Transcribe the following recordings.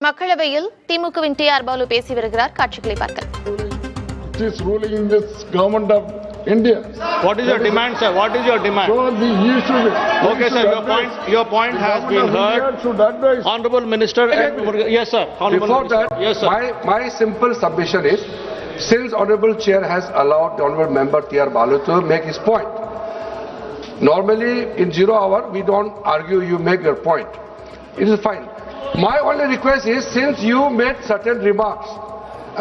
மக்களவையில் திமுகவின் டிஆர் பாலு பேசி வருகிறார். காட்சிகளை பார்க்க. It is ruling in this government of India. What is your demand, sir? What is your demand? So you should. Okay, sir. Your point has been heard. Should advise. Honorable Minister. Yes, sir. Honorable Before Minister. that, yes, sir. my simple submission is, since Honorable Chair has allowed the Honorable Member T.R. Balu to make his point. Normally, in 0 hour, we don't argue, you make your point. It is fine. My only request is, since you made certain remarks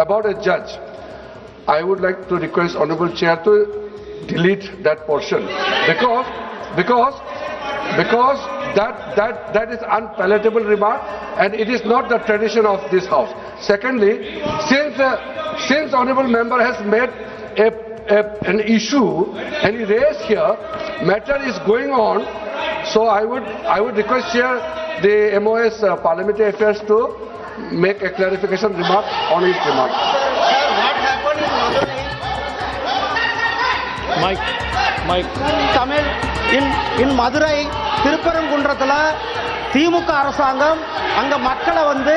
about a judge, I would like to request Honorable Chair to delete that portion because that is unpalatable remark and it is not the tradition of this house. Secondly, since Honorable Member has made an issue and he raised here, matter is going on, so I would request Chair the MOS Parliamentary Affairs to make a clarification remark on his remark. What happened in Madurai? Mike. Tamil in Madurai, திருப்பரங்குன்றத்துல திமுக அரசாங்கம் அங்க மக்களை வந்து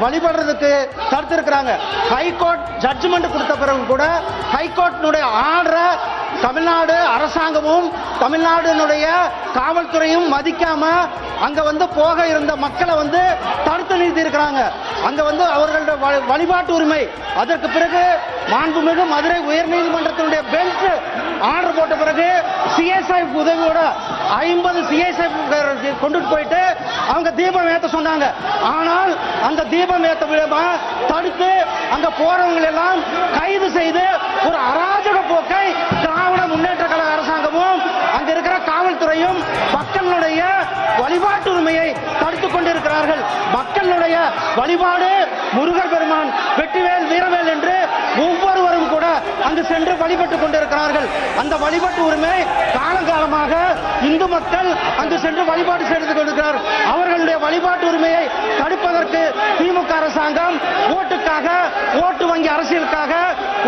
வழிபடுறதுக்கு தடுத்திருக்கிறாங்க. High court judgement கொடுத்த பிறகு கூட ஹைகோர்ட்டினுடைய ஆர்டரை தமிழ்நாடு அரசாங்கமும் தமிழ்நாடுனுடைய காவல்துறையும் மதிக்காம அங்க வந்து போக இருந்த மக்களை வந்து தடுத்து நிறுத்தி இருக்கிறாங்க. அங்க வந்து அவர்களுடைய வழிபாட்டு உரிமை. அதற்கு பிறகு மாண்புமிகு மதுரை உயர்நீதிமன்றத்தினுடைய பெஞ்ச் ஆர்டர் போட்ட பிறகு சிஎஸ்ஐ உதவியோட 50 சிஎஸ்ஐ கொண்டுட்டு போயிட்டு அவங்க தீபம் ஏற்ற சொன்னாங்க. ஆனால் அந்த தீபம் ஏற்ற விழாம தடுத்து அங்க போறவங்க எல்லாம் கைது செய்து ஒரு அராஜக போக்கை திராவிட முன்னேற்ற கழக அரசாங்கமும் அங்க இருக்கிற காவல்துறையும் மக்களுடைய வழிபாட்டு உரிமையை தடுத்துக் கொண்டிருக்கிறார்கள். மக்களுடைய வழிபாடு முருகர் பெருமான், வெற்றிவேல், வீரவேல் என்று ஒவ்வொருவரும் கூட அங்கு சென்று வழிபட்டுக் கொண்டிருக்கிறார்கள். அந்த வழிபாட்டு உரிமை காலங்காலமாக இந்து மக்கள் அங்கு சென்று வழிபாடு செய்து கொண்டிருக்கிறார். அவர்களுடைய வழிபாட்டு உரிமையை தடுப்பதற்கு திமுக அரசாங்கம் ஓட்டுக்காக, ஓட்டு வங்கி அரசியலுக்காக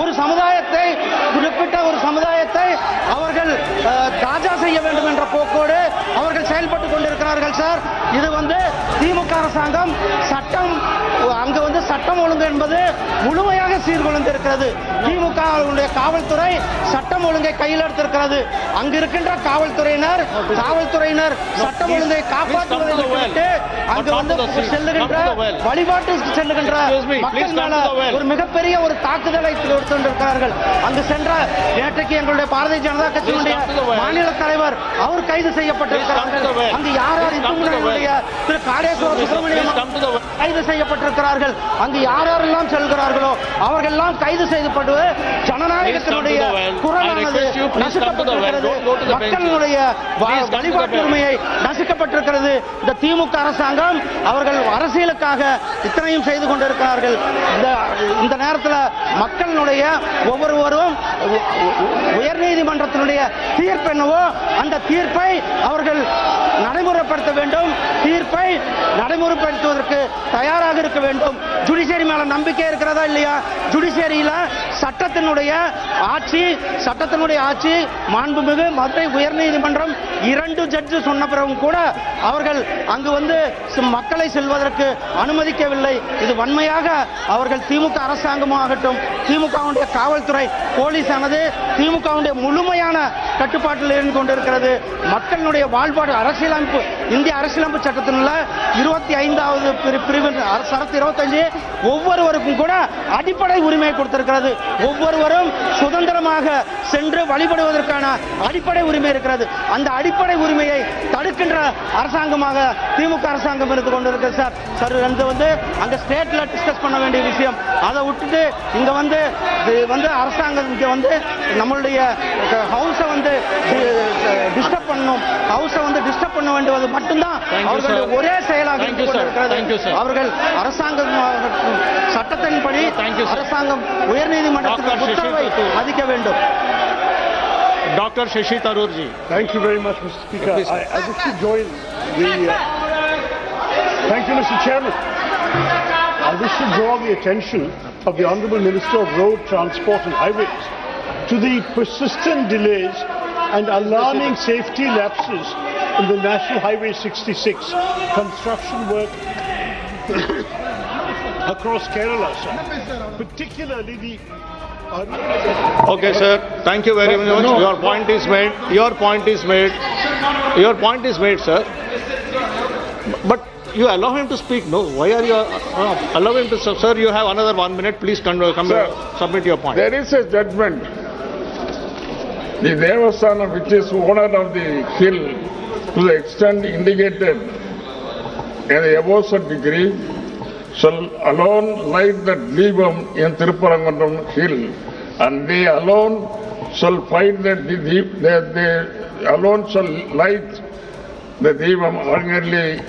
ஒரு சமுதாயத்தை, குறிப்பிட்ட ஒரு சமுதாயத்தை அவர்கள் தாஜா செய்ய வேண்டும் என்ற போக்கோடு அவர்கள் செயல்பட்டுக் கொண்டிருக்கிறார்கள். சார், இது வந்து திமுக அரசாங்கம் சட்டம் அங்கு வந்து சட்டம் ஒழுங்கு என்பது முழுமையாக சீர்குலைந்திருக்கிறது. திமுக காவல்துறை சட்டம் ஒழுங்கை கையில் எடுத்திருக்கிறது. அங்கு இருக்கின்ற காவல்துறையினர் சட்டம் ஒழுங்கை காப்பாற்றுவதை விட்டு அங்கு வந்து செல்லுகின்ற வழிபாட்டுக்கு செல்லுகின்ற மக்கள் மேல ஒரு மிகப்பெரிய ஒரு தாக்குதலை கொடுத்திருக்கிறார்கள். அங்கு சென்ற நேற்றைக்கு எங்களுடைய பாரதிய ஜனதா கட்சியினுடைய மாநில தலைவர் அவர் கைது செய்யப்பட்டிருக்கிறார்கள். அங்கு யார் திரு காடேஸ்வர சுப்பிரமணியம் கைது செய்யப்பட்டிருக்கிறார்கள். அங்கு யாரெல்லாம் செல்கிறார்களோ அவர்கள் எல்லாம் கைது செய்யப்பட்டு ஜனநாயகத்தினுடைய குரலானது நசுக்கப்பட்டிருக்கிறது. மக்களுடைய வழிபாட்டு உரிமையை நசுக்கப்பட்டிருக்கிறது. இந்த திமுக அரசாங்கம் அவர்கள் அரசியலுக்காக இத்தனையும் செய்து கொண்டிருக்கிறார்கள். இந்த நேரத்தில் மக்களுடைய ஒவ்வொருவரும் உயர்நீதிமன்றத்தினுடைய தீர்ப்பு என்னவோ அந்த தீர்ப்பை அவர்கள் நடைமுறைப்படுத்த வேண்டும். தீர்ப்பை நடைமுறைப்படுத்துவதற்கு தயாராக இருக்க வேண்டும். ஜுடிஷியரி மேல நம்பிக்கை இருக்கிறதா இல்லையா? ஜுடிஷியரியில சட்டத்தினுடைய ஆட்சி மாண்புமிகு மதுரை உயர்நீதிமன்றம் 2 ஜட்ஜு சொன்ன பிறகும் கூட அவர்கள் அங்கு வந்து மக்களை செல்வதற்கு அனுமதிக்கவில்லை. இது வன்மையாக அவர்கள் திமுக அரசாங்கமாகட்டும், திமுகவுடைய காவல்துறை, போலீஸானது திமுகவுடைய முழுமையான கட்டுப்பாட்டில் இருந்து கொண்டிருக்கிறது. மக்களுடைய வாழ்பாடு அரசியலமைப்பு, இந்திய அரசியலமைப்பு சட்டத்தினுள்ள 25வது பிரிவு சரத்து 25 ஒவ்வொருவருக்கும் கூட அடிப்படை உரிமை கொடுத்திருக்கிறது. ஒவ்வொருவரும் சுதந்திரமாக சென்று வழிபடுவதற்கான அடிப்படை உரிமை இருக்கிறது. அந்த அடிப்படை உரிமையை தடுக்கின்ற அரசாங்கமாக திமுக அரசாங்கம் இருந்து கொண்டிருக்கிறது. சார், வந்து அங்க ஸ்டேட்ல டிஸ்கஸ் பண்ண வேண்டிய விஷயம், அதை விட்டுட்டு இங்க வந்து அரசாங்கம் இங்க வந்து நம்மளுடைய ஹவுஸை வந்து டிஸ்டர்ப் பண்ணணும், ஹவுஸை வந்து டிஸ்டர்ப் பண்ண வேண்டியது மட்டும்தான் அவர்களுடைய ஒரே செயலாக இருக்கிறது. அவர்கள் அரசாங்கம் சட்டத்தின்படி அரசாங்கம் உயர்நீதிமன்றத்தின் உத்தரவை மதிக்க வேண்டும். Dr. Shashi Tharoor ji. Thank you very much, Mr. Speaker. I wish to join the. Thank you, Mr. Chairman. I wish to draw the attention of the Honourable Minister of Road Transport and Highways to the persistent delays and alarming safety lapses in the National Highway 66 construction work across Kerala, sir. Particularly the... Okay, sir. Thank you very much. No. Your point is made. Your point is made. Your point is made, sir. But you allow him to speak. No. Why are you allow him to? Sir, you have another 1 minute. Please submit your point. There is a judgment. The Devasthana, which is owner of the hill, to the extent indicated in the above said degree, shall alone light the Deepam in Tirupparangunram hill, and they alone shall find that they alone shall light the Deepam ordinarily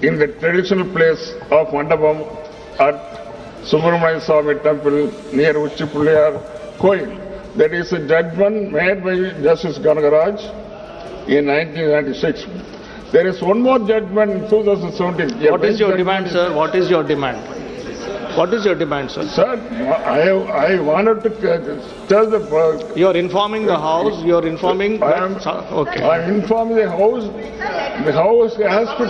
in the traditional place of Mandapam at Subramania Swami temple near Uchipuliyar Koil. That is a judgment made by Justice Ganagaraj in 1996. There is one more judgment in 2017. What is your demand, sir? What is your demand? What is your demand, sir? Sir, I wanted to tell the... You are informing the house. You are informing. Okay. I am informing the house. The house has to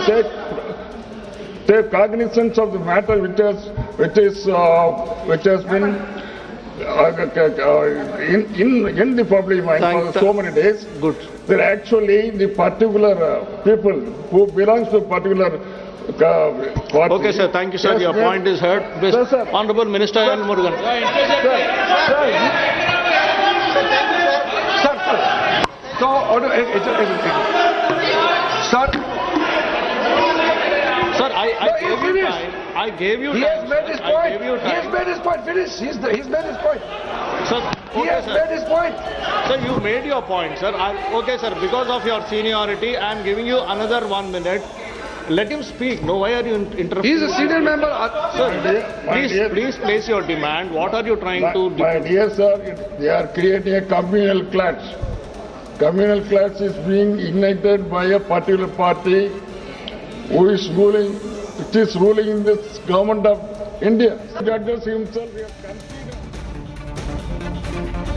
take cognizance of the matter which has been in the public mind for so many days. Good. That actually the particular people who belongs to a particular party. Okay, sir. Thank you, sir. Yes, Your yes. point is heard. Yes, sir. Honorable Minister N. Murugan. Sir, so, sir, Sir, I gave you finished. time. I gave you he time. has made his I point. gave you He has time. made his point. Finish. He's made his point. Sir, He okay, has sir. made his point. Sir, you made your point, sir. Okay, sir. Because of your seniority, I am giving you another 1 minute. Let him speak. No, why are you interrupting? He is a senior member. Sir, My dear- please place your demand. What are you trying to do? My dear sir, they are creating a communal clash. Communal clash is being ignited by a particular party who is ruling, which is ruling in this government of India. Judges himself has conceded.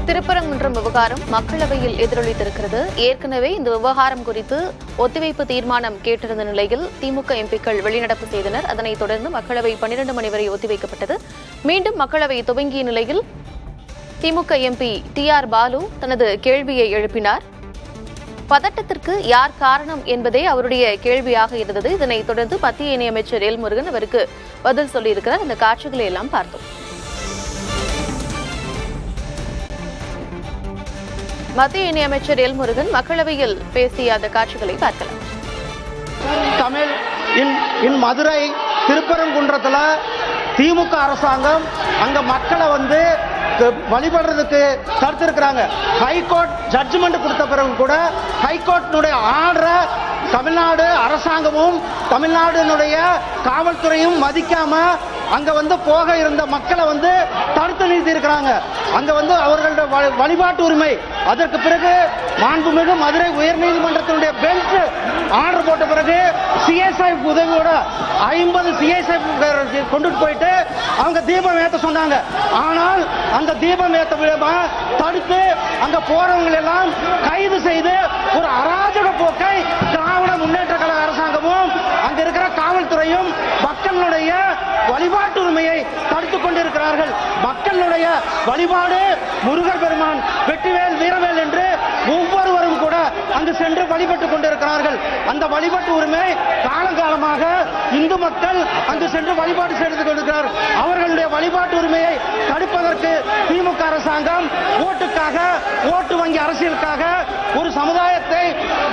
Thiruparankundram விவகாரம் மக்களவையில் எதிரொலித்திருக்கிறது. ஏற்கனவே இந்த விவகாரம் குறித்து ஒத்திவைப்பு தீர்மானம் கேட்டிருந்த நிலையில் திமுக எம்பிக்கள் வெளிநடப்பு செய்தனர். அதனைத் தொடர்ந்து மக்களவை 12 மணி வரை ஒத்திவைக்கப்பட்டது. மீண்டும் மக்களவை துவங்கிய நிலையில் திமுக எம்பி டி.ஆர். பாலு தனது கேள்வியை எழுப்பினார். பதட்டத்திற்கு யார் காரணம் என்பதே அவருடைய கேள்வியாக இருந்தது. இதனைத் தொடர்ந்து மத்திய இணையமைச்சர் எல் முருகன் அவருக்கு பதில் சொல்லியிருக்கிறார். அந்த காட்சிகளை எல்லாம் பார்த்தோம். மத்திய இணையமைச்சர் எல் முருகன் மக்களவையில் பேசிய அந்த காட்சிகளை பார்க்கலாம். தமிழ் இன் மதுரை திருப்பரங்குன்றத்துல திமுக அரசாங்கம் அங்க மக்களை வந்து வழிபடுறதுக்கு தடுத்திருக்கிறாங்க. ஹைகோர்ட் ஜட்ஜ்மெண்ட் கொடுத்த பிறகு கூட ஹைகோர்ட்டினுடைய ஆர்டரை தமிழ்நாடு அரசாங்கமும் தமிழ்நாடுனுடைய காவல்துறையும் மதிக்காம அங்க வந்து போக இருந்த மக்களை வந்து தடுத்து நிறுத்தி இருக்கிறாங்க. அங்க வந்து அவர்களுடைய வழிபாட்டு உரிமை. அதற்கு பிறகு மாண்புமிகு மதுரை உயர்நீதிமன்றத்தினுடைய பெஞ்ச் ஆர்டர் போட்ட பிறகு சிஎஸ்ஐ உதவியோட 50 சிஎஸ்ஐ கொண்டுட்டு போயிட்டு அவங்க தீபம் ஏத்த சொன்னாங்க. ஆனால் அந்த தீபம் ஏத்த தடுத்து அங்க போறவங்க எல்லாம் கைது செய்து ஒரு அராஜக போக்கை திராவிட முன்னேற்ற கழக அரசாங்கமும் அங்க இருக்கிற காவல்துறையும் மக்களுடைய வழிபாட்டு உரிமையை தடுத்துக் கொண்டிருக்கிறார்கள். மக்களுடைய வழிபாடு முருகர் பெருமான் வெற்றிவேல் வீரவேல் என்று ஒவ்வொருவரும் கூட அங்கு சென்று வழிபட்டுக் கொண்டிருக்கிறார்கள். அந்த வழிபாட்டு உரிமை காலங்காலமாக இந்து மக்கள் அங்கு சென்று வழிபாடு செய்து கொண்டிருக்கிறார். அவர்களுடைய வழிபாட்டு உரிமையை தடுப்பதற்கு திமுக அரசாங்கம் ஓட்டுக்காக, ஓட்டு வங்கி அரசியலுக்காக ஒரு சமுதாயத்தை,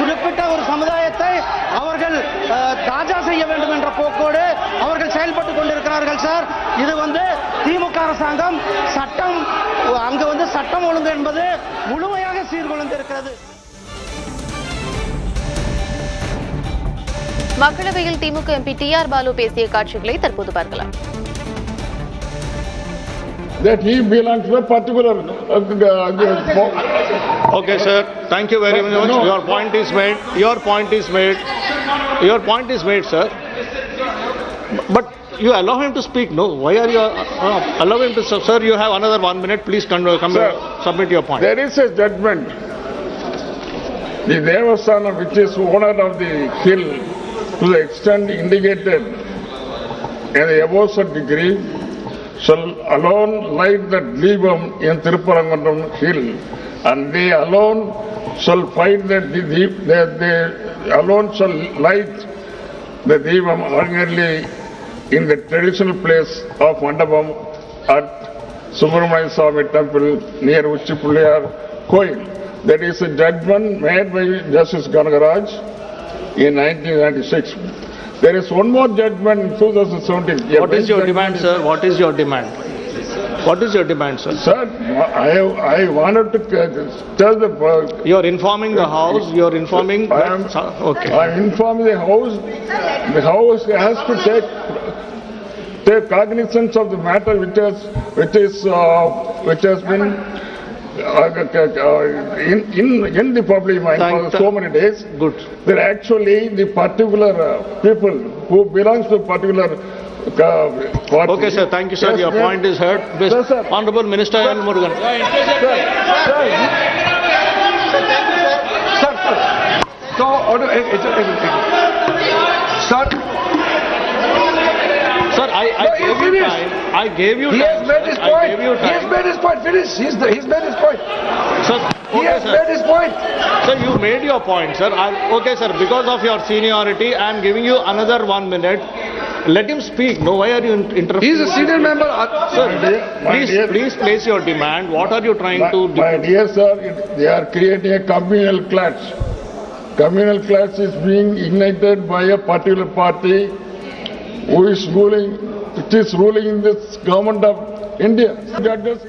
குறிப்பிட்ட ஒரு சமுதாயத்தை அவர்கள் தாஜா செய்ய வேண்டும் என்ற போக்கோடு அவர்கள் செயல்பட்டுக் கொண்டிருக்கிறார்கள். சார், இது வந்து திமுக அரசாங்கம் சட்டம் அங்கு வந்து சட்டம் ஒழுங்கு என்பது முழுமையாக சீர்குலைந்திருக்கிறது. மக்களவையில் திமுக எம்பி டி.ஆர். பாலு பேசிய காட்சிகளை தற்போது பார்க்கலாம். That he belongs to a particular... Okay, sir. Thank you very much. No. Your point is made. Your point is made. Your point is made, sir. But you allow him to speak. No. Why are you allow him to? Sir, you have another 1 minute. Please submit your point. There is a judgment. The Devasthana, which is owner of the hill, to the extent indicated in the above said degree, shall alone light the Deepam in Tirupparangunram hill, and they alone shall fight the Deep, they alone shall light the Deepam ordinarily in the traditional place of Mandapam at Subramania Swami temple near Uchipuliyar Koil. That is a judgment made by Justice Ganagaraj in 1996. There is one more judgment in 2017. What is your demand, sir? What is your demand? What is your demand, sir? Sir, I wanted to tell the... You are informing the House, you are informing... Okay. I am informing the House. The House has to take cognizance of the matter which has been in the public mind for so many days. Good. That actually the particular people who belongs to a particular party. Okay, sir. Thank you, sir. Yes, your point is heard. Yes, sir. Honorable Minister N. Murugan. Sir, I gave you time. He has made his point. He has made his point. Finish. He's made his point. Sir, He has made his point. Sir, you made your point, sir. Okay, sir. Because of your seniority, I am giving you another 1 minute. Let him speak. No, why are you interrupting? He is a senior member. Sir, please place your demand. What are you trying to do? My dear sir, they are creating a communal clash. Communal clash is being ignited by a particular party which is ruling in this government of India. Judges